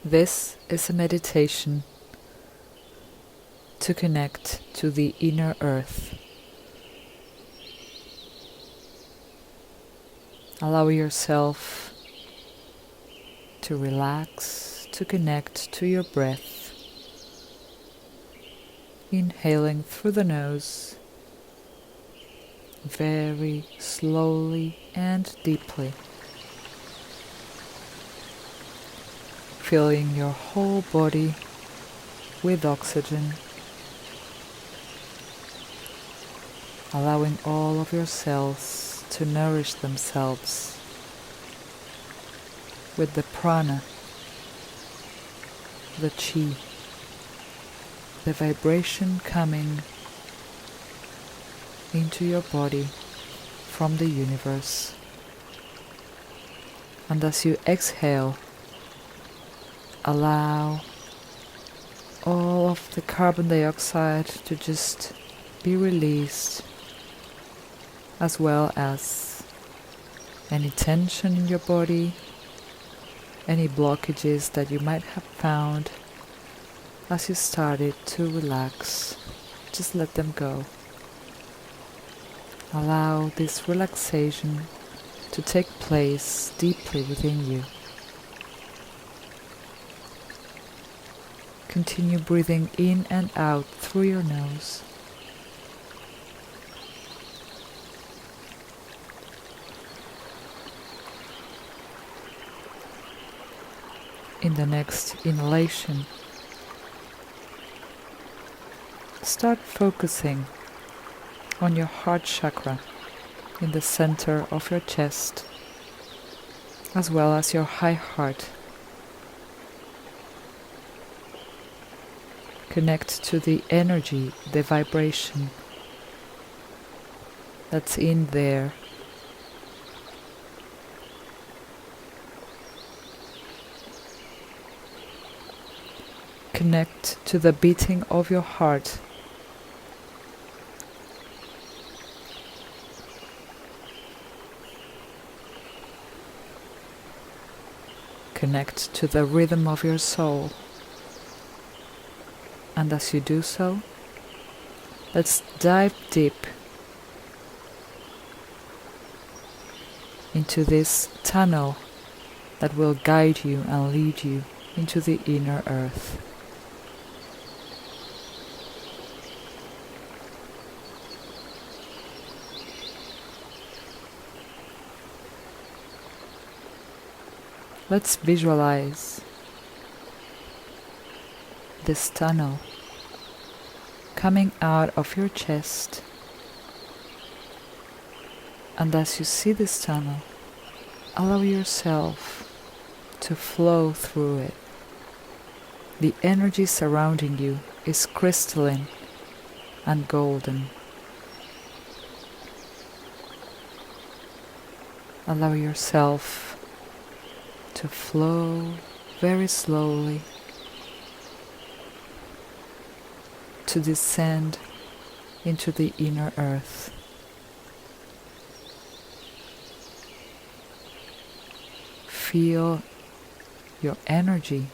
This is a meditation to connect to the inner earth. Allow yourself to relax, to connect to your breath, inhaling through the nose very slowly and deeply, filling your whole body with oxygen, allowing all of your cells to nourish themselves with the prana, the chi, the vibration coming into your body from the universe. And as you exhale, allow all of the carbon dioxide to just be released, as well as any tension in your body, any blockages that you might have found as you started to relax. Just let them go. Allow this relaxation to take place deeply within you. Continue breathing in and out through your nose. In the next inhalation, start focusing on your heart chakra in the center of your chest, as well as your high heart. Connect to the energy, the vibration that's in there. Connect to the beating of your heart. Connect to the rhythm of your soul. And as you do so, let's dive deep into this tunnel that will guide you and lead you into the inner earth. Let's visualize this tunnel coming out of your chest, and as you see this tunnel, allow yourself to flow through it. The energy surrounding you is crystalline and golden. Allow yourself to flow very slowly, to descend into the inner earth. Feel your energy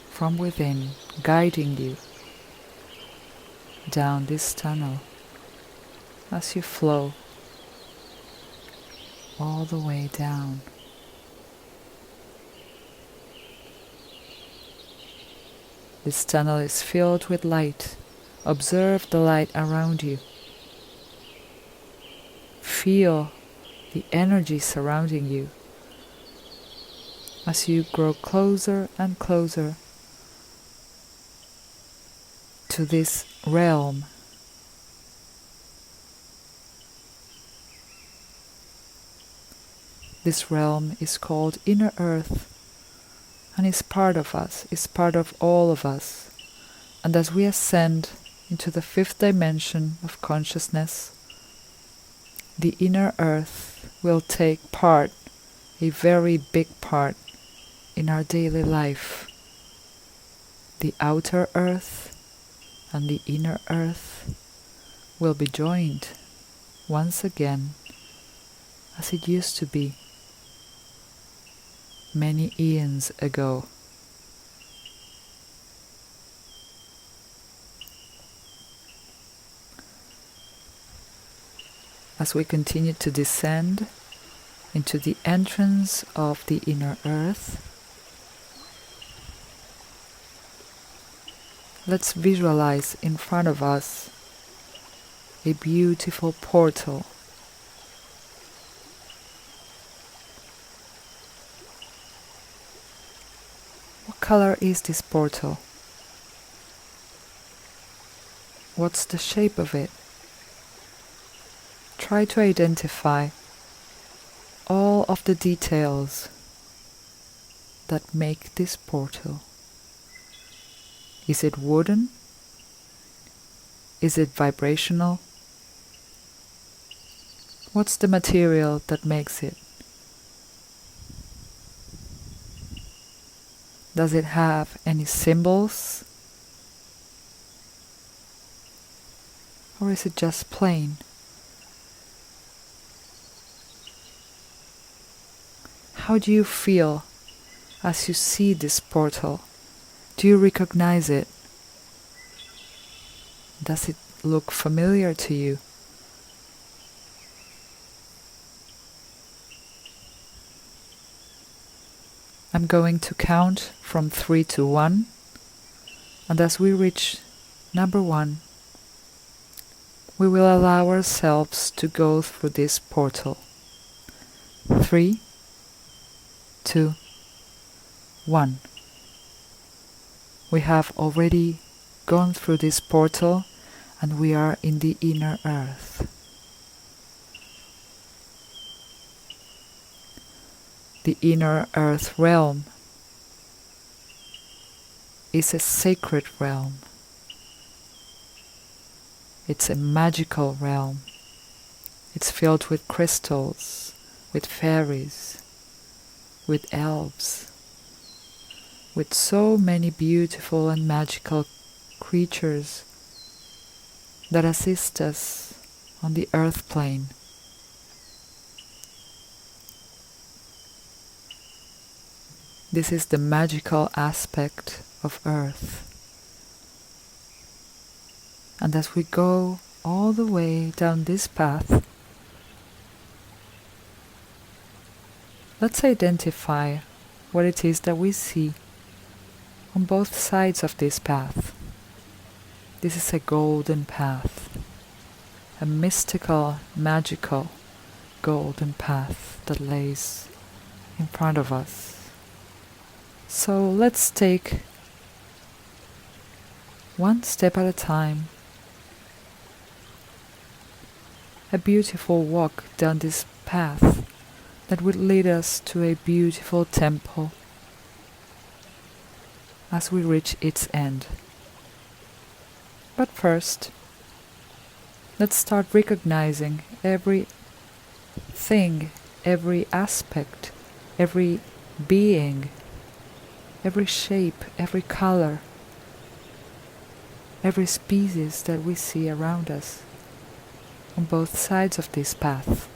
from within guiding you down this tunnel as you flow all the way down. This tunnel is filled with light. Observe the light around you. Feel the energy surrounding you as you grow closer and closer to this realm. This realm is called Inner Earth, and is part of us, is part of all of us. And as we ascend into the fifth dimension of consciousness, the inner earth will take part, a very big part, in our daily life. The outer earth and the inner earth will be joined once again as it used to be. many eons ago. As we continue to descend into the entrance of the inner earth, let's visualize in front of us a beautiful portal. What color is this portal? What's the shape of it? Try to identify all of the details that make this portal. Is it wooden? Is it vibrational? What's the material that makes it? Does it have any symbols? Or is it just plain? How do you feel as you see this portal? Do you recognize it? Does it look familiar to you? I'm going to count from 3 to 1, and as we reach number 1, we will allow ourselves to go through this portal. 3, 2, 1. We have already gone through this portal and we are in the inner earth. The inner earth realm is a sacred realm. It's a magical realm. It's filled with crystals, with fairies, with elves, with so many beautiful and magical creatures that assist us on the earth plane. This is the magical aspect of earth. And as we go all the way down this path, let's identify what it is that we see on both sides of this path. This is a golden path, a mystical, magical golden path that lays in front of us. So let's take one step at a time, a beautiful walk down this path that would lead us to a beautiful temple as we reach its end. But first, let's start recognizing every thing, every aspect, every being, every shape, every color, every species that we see around us on both sides of this path.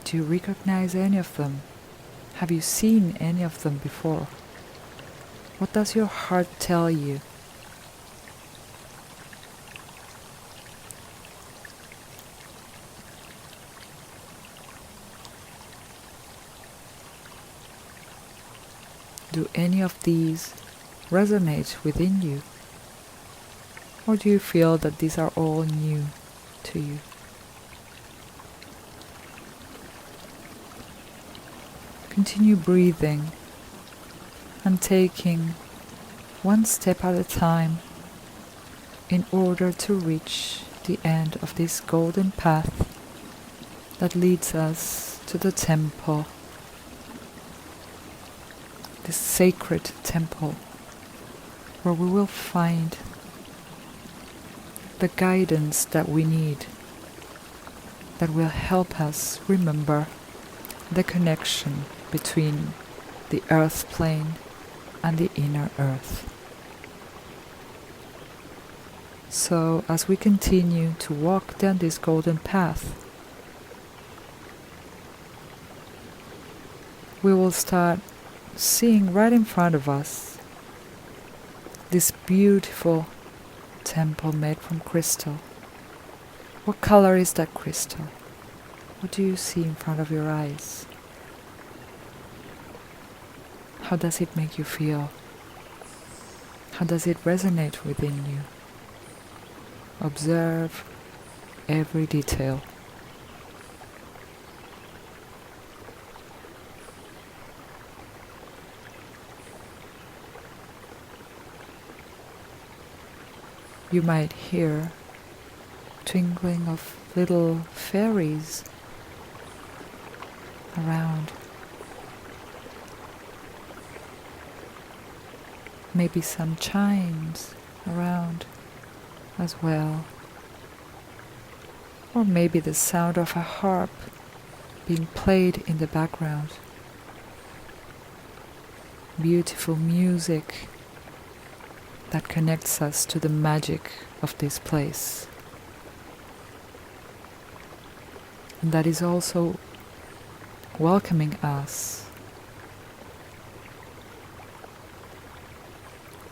Do you recognize any of them? Have you seen any of them before? What does your heart tell you? Do any of these resonate within you? Or do you feel that these are all new to you? Continue breathing and taking one step at a time in order to reach the end of this golden path that leads us to the temple, this sacred temple where we will find the guidance that we need, that will help us remember the connection between the earth plane and the inner earth. So as we continue to walk down this golden path, we will start seeing right in front of us this beautiful temple made from crystal. What color is that crystal? What do you see in front of your eyes? How does it make you feel? How does it resonate within you? Observe every detail. You might hear twinkling of little fairies around. Maybe some chimes around as well. Or maybe the sound of a harp being played in the background. Beautiful music that connects us to the magic of this place. And that is also welcoming us.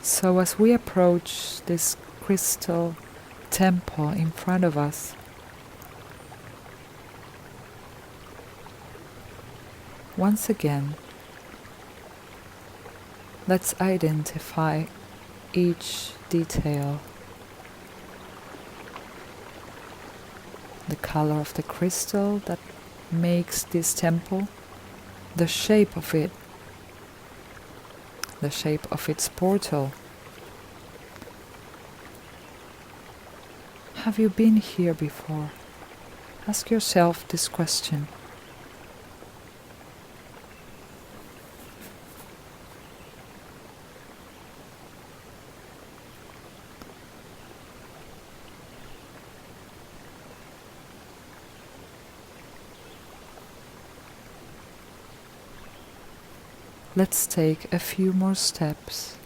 So as we approach this crystal temple in front of us, once again, let's identify each detail. The color of the crystal that makes this temple, the shape of it, the shape of its portal. Have you been here before? Ask yourself this question. Let's take a few more steps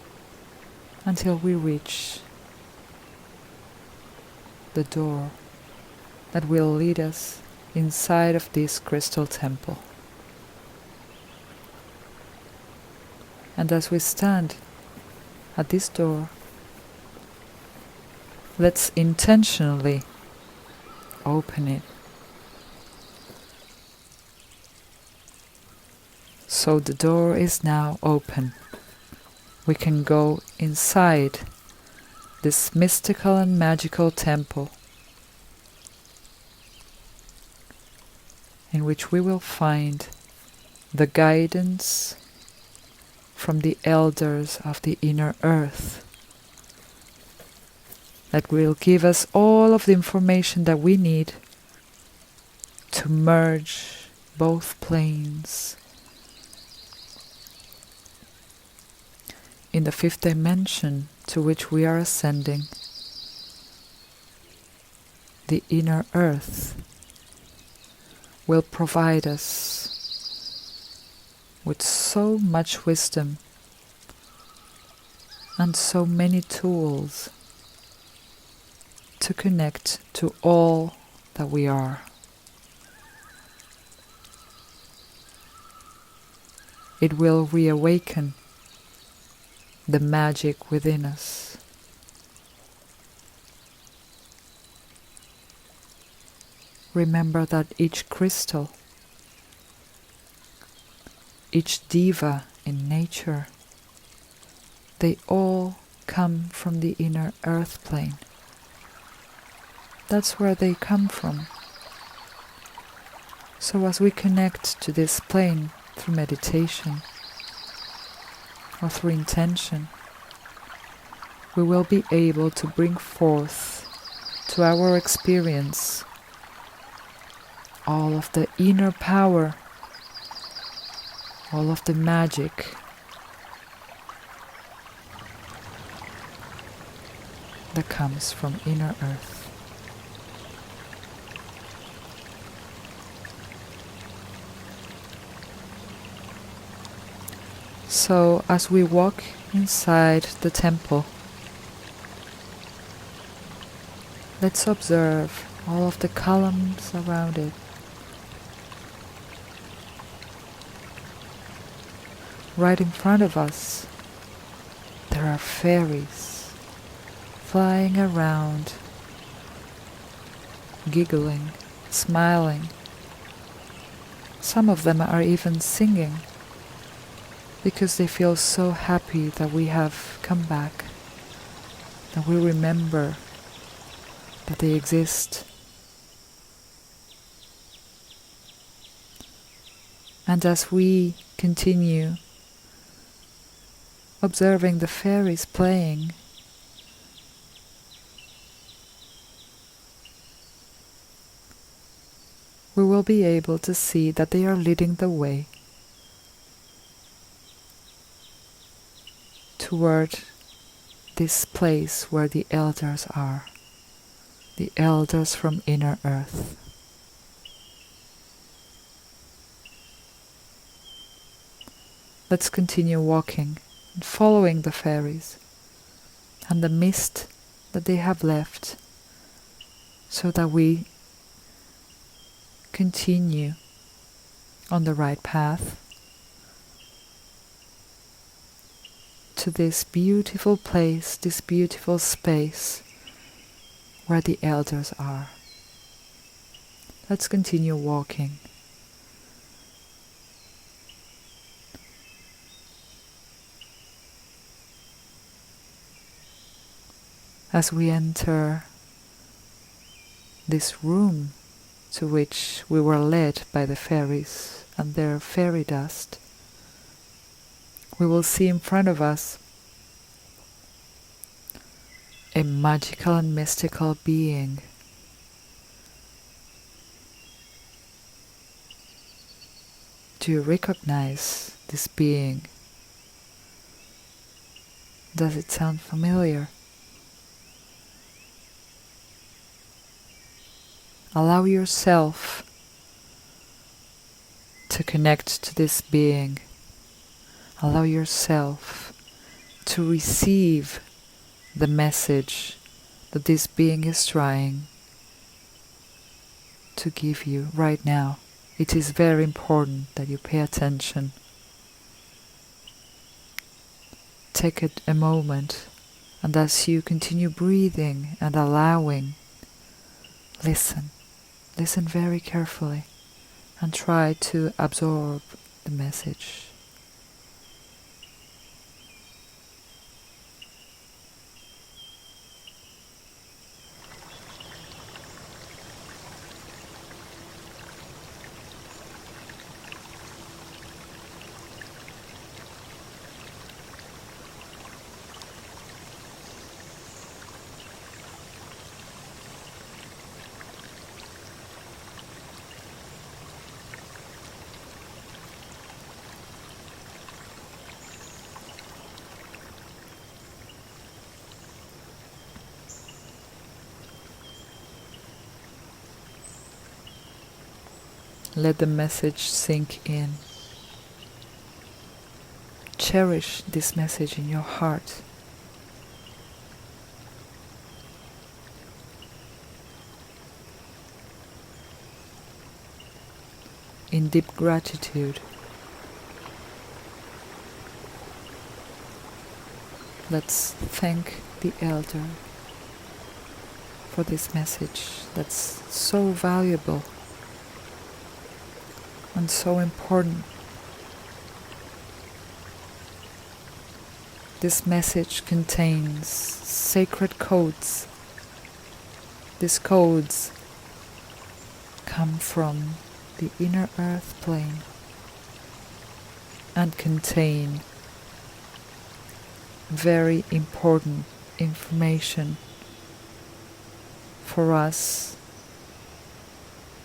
until we reach the door that will lead us inside of this crystal temple. And as we stand at this door, let's intentionally open it. So the door is now open. We can go inside this mystical and magical temple, in which we will find the guidance from the elders of the inner earth that will give us all of the information that we need to merge both planes in the fifth dimension to which we are ascending. The inner earth will provide us with so much wisdom and so many tools to connect to all that we are. It will reawaken the magic within us. Remember that each crystal, each diva in nature, they all come from the inner earth plane. That's where they come from. So as we connect to this plane through meditation or through intention, we will be able to bring forth to our experience all of the inner power, all of the magic that comes from inner earth. So as we walk inside the temple, let's observe all of the columns around it. right in front of us, there are fairies flying around, giggling, smiling. Some of them are even singing because they feel so happy that we have come back, that we remember that they exist. And as we continue observing the fairies playing, we will be able to see that they are leading the way toward this place where the elders are, the elders from inner earth. Let's continue walking and following the fairies and the mist that they have left, so that we continue on the right path to this beautiful place, this beautiful space where the elders are. Let's continue walking. As we enter this room to which we were led by the fairies and their fairy dust, we will see in front of us a magical and mystical being. Do you recognize this being? Does it sound familiar? Allow yourself to connect to this being. Allow yourself to receive the message that this being is trying to give you right now. It is very important that you pay attention. Take a moment, and as you continue breathing and allowing, listen. Listen very carefully and try to absorb the message. Let the message sink in. Cherish this message in your heart. In deep gratitude, let's thank the Elder for this message that's so valuable and so important. This message contains sacred codes. These codes come from the inner earth plane and contain very important information for us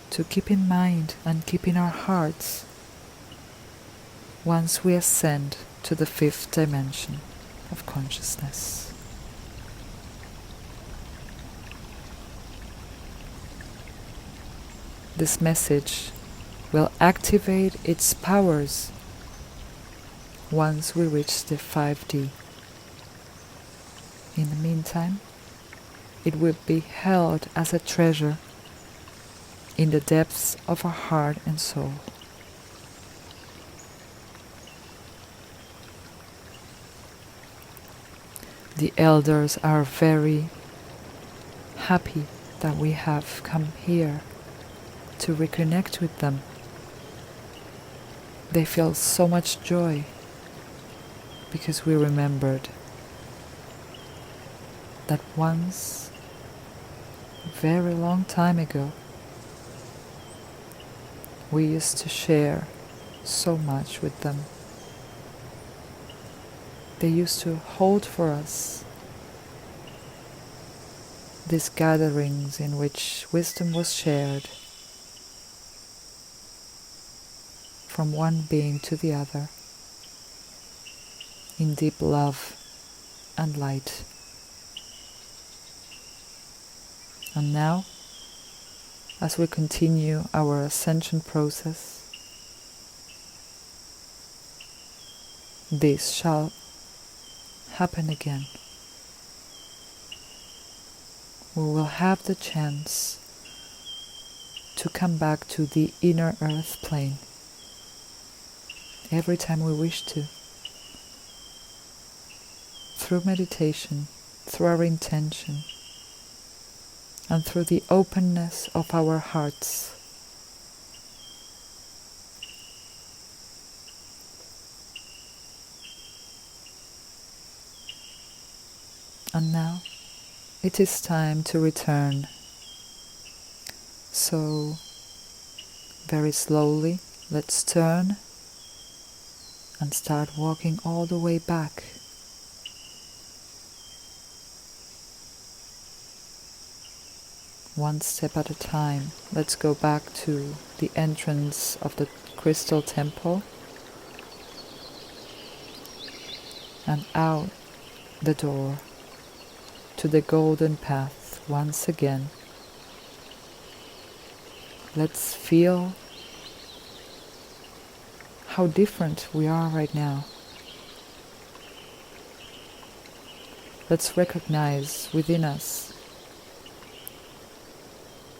to keep in mind and keep in our hearts once we ascend to the 5th dimension of consciousness. This message will activate its powers once we reach the 5D. In the meantime, it will be held as a treasure in the depths of our heart and soul. The elders are very happy that we have come here to reconnect with them. They feel so much joy because we remembered that once, a very long time ago, we used to share so much with them. They used to hold for us these gatherings in which wisdom was shared from one being to the other in deep love and light. And now, as we continue our ascension process, this shall happen again. We will have the chance to come back to the inner earth plane every time we wish to, through meditation, through our intention, and through the openness of our hearts. And now it is time to return. So, very slowly, let's turn and start walking all the way back. One step at a time. Let's go back to the entrance of the crystal temple and out the door to the golden path once again. Let's feel how different we are right now. Let's recognize within us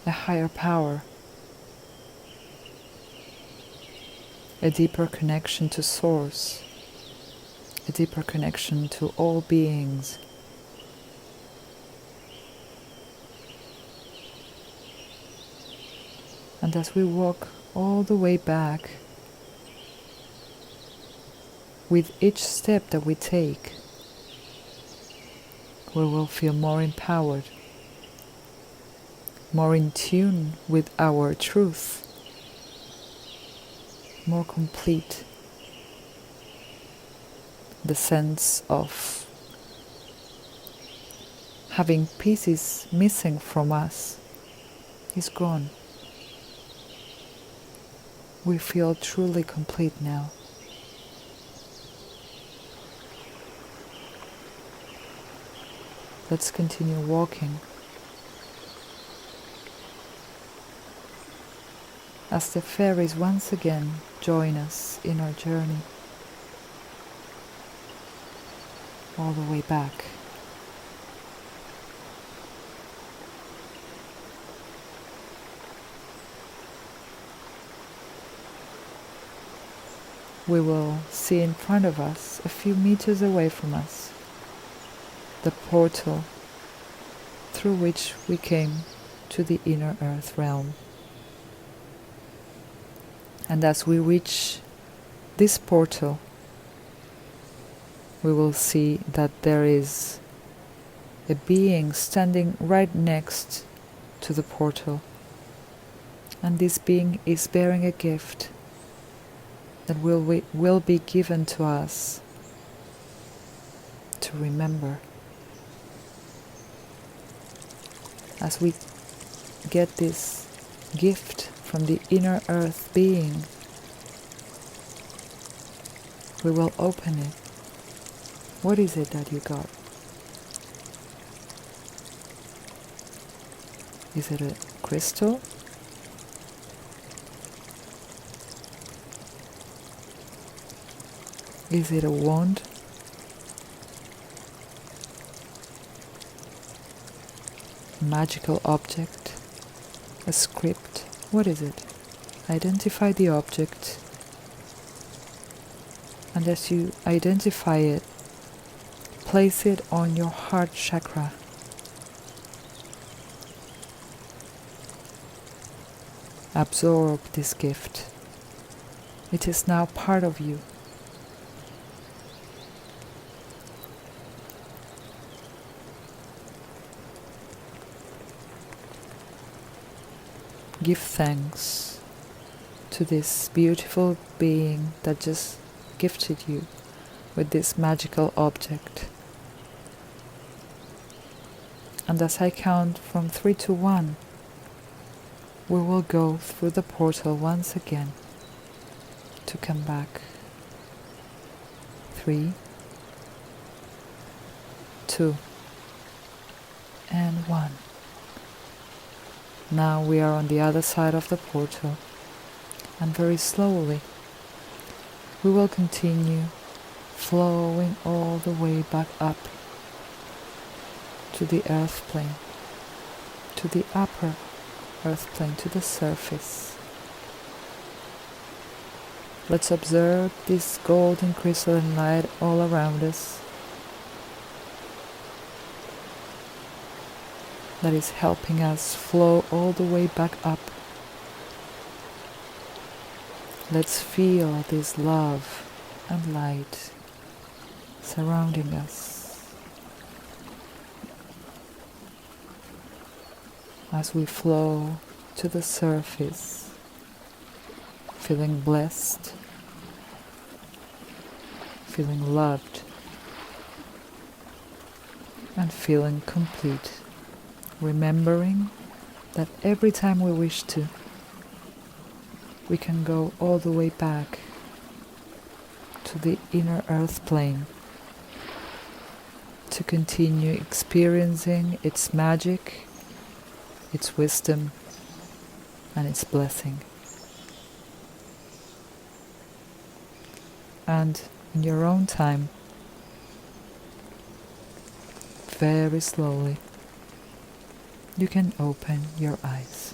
a higher power, a deeper connection to Source, a deeper connection to all beings. And as we walk all the way back, with each step that we take, we will feel more empowered, more in tune with our truth, more complete. The sense of having pieces missing from us is gone. We feel truly complete now. Let's continue walking as the fairies once again join us in our journey all the way back. We will see in front of us, a few meters away from us, the portal through which we came to the inner earth realm. And as we reach this portal, we will see that there is a being standing right next to the portal. And this being is bearing a gift that will be given to us to remember. As we get this gift from the inner earth being, we will open it. What is it that you got? Is it a crystal? Is it a wand? Magical object? A script? What is it? Identify the object, and as you identify it, place it on your heart chakra. Absorb this gift. It is now part of you. Give thanks to this beautiful being that just gifted you with this magical object. And as I count from 3 to 1, we will go through the portal once again to come back. 3, 2, and 1. Now we are on the other side of the portal, and very slowly we will continue flowing all the way back up to the earth plane, to the upper earth plane, to the surface. Let's observe this golden crystalline light all around us that is helping us flow all the way back up. Let's feel this love and light surrounding us as we flow to the surface, feeling blessed, feeling loved, and feeling complete. Remembering that every time we wish to, we can go all the way back to the inner earth plane to continue experiencing its magic, its wisdom, and its blessing. And in your own time, very slowly, you can open your eyes.